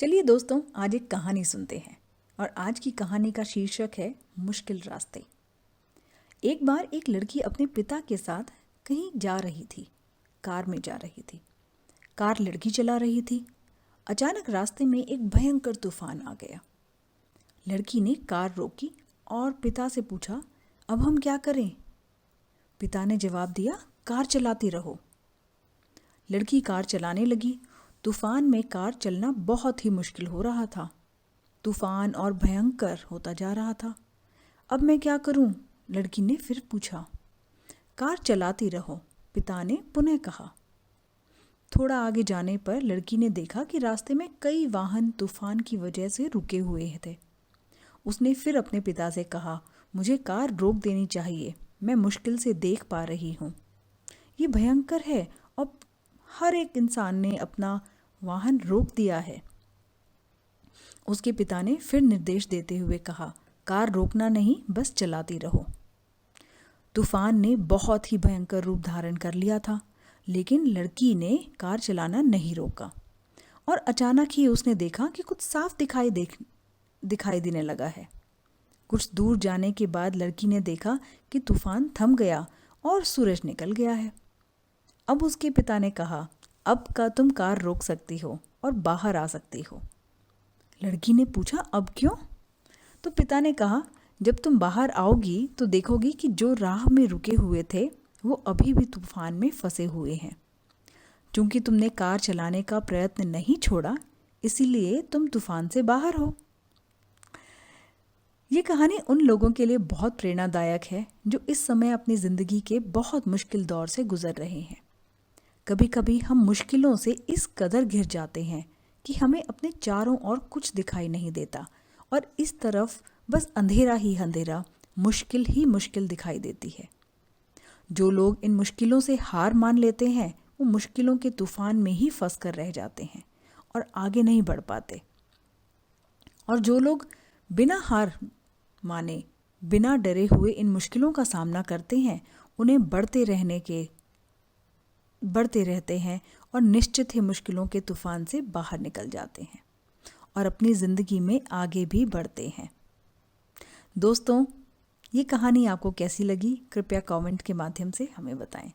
चलिए दोस्तों, आज एक कहानी सुनते हैं। और आज की कहानी का शीर्षक है मुश्किल रास्ते। एक बार एक लड़की अपने पिता के साथ कहीं जा रही थी। कार में जा रही थी। कार लड़की चला रही थी। अचानक रास्ते में एक भयंकर तूफान आ गया। लड़की ने कार रोकी और पिता से पूछा, अब हम क्या करें? पिता ने जवाब दिया, कार चलाती रहो। लड़की कार चलाने लगी। तूफान में कार चलना बहुत ही मुश्किल हो रहा था। तूफान और भयंकर होता जा रहा था। अब मैं क्या करूं? लड़की ने फिर पूछा। कार चलाती रहो, पिता ने पुनः कहा। थोड़ा आगे जाने पर लड़की ने देखा कि रास्ते में कई वाहन तूफान की वजह से रुके हुए थे। उसने फिर अपने पिता से कहा, मुझे कार रोक देनी चाहिए, मैं मुश्किल से देख पा रही हूँ। ये भयंकर है और हर एक इंसान ने अपना वाहन रोक दिया है। उसके पिता ने फिर निर्देश देते हुए कहा, कार रोकना नहीं, बस चलाती रहो। तूफान ने बहुत ही भयंकर रूप धारण कर लिया था, लेकिन लड़की ने कार चलाना नहीं रोका। और अचानक ही उसने देखा कि कुछ साफ दिखाई देने लगा है। कुछ दूर जाने के बाद लड़की ने देखा कि तूफान थम गया और सूरज निकल गया है। अब उसके पिता ने कहा, अब का तुम कार रोक सकती हो और बाहर आ सकती हो। लड़की ने पूछा, अब क्यों? तो पिता ने कहा, जब तुम बाहर आओगी तो देखोगी कि जो राह में रुके हुए थे वो अभी भी तूफान में फंसे हुए हैं। क्योंकि तुमने कार चलाने का प्रयत्न नहीं छोड़ा, इसीलिए तुम तूफान से बाहर हो। ये कहानी उन लोगों के लिए बहुत प्रेरणादायक है जो इस समय अपनी ज़िंदगी के बहुत मुश्किल दौर से गुजर रहे हैं। कभी कभी हम मुश्किलों से इस कदर घिर जाते हैं कि हमें अपने चारों ओर कुछ दिखाई नहीं देता और इस तरफ बस अंधेरा ही अंधेरा, मुश्किल ही मुश्किल दिखाई देती है। जो लोग इन मुश्किलों से हार मान लेते हैं वो मुश्किलों के तूफान में ही फंस कर रह जाते हैं और आगे नहीं बढ़ पाते। और जो लोग बिना हार माने, बिना डरे हुए इन मुश्किलों का सामना करते हैं, उन्हें बढ़ते रहते हैं और निश्चित ही मुश्किलों के तूफान से बाहर निकल जाते हैं और अपनी ज़िंदगी में आगे भी बढ़ते हैं। दोस्तों, ये कहानी आपको कैसी लगी? कृपया कमेंट के माध्यम से हमें बताएं।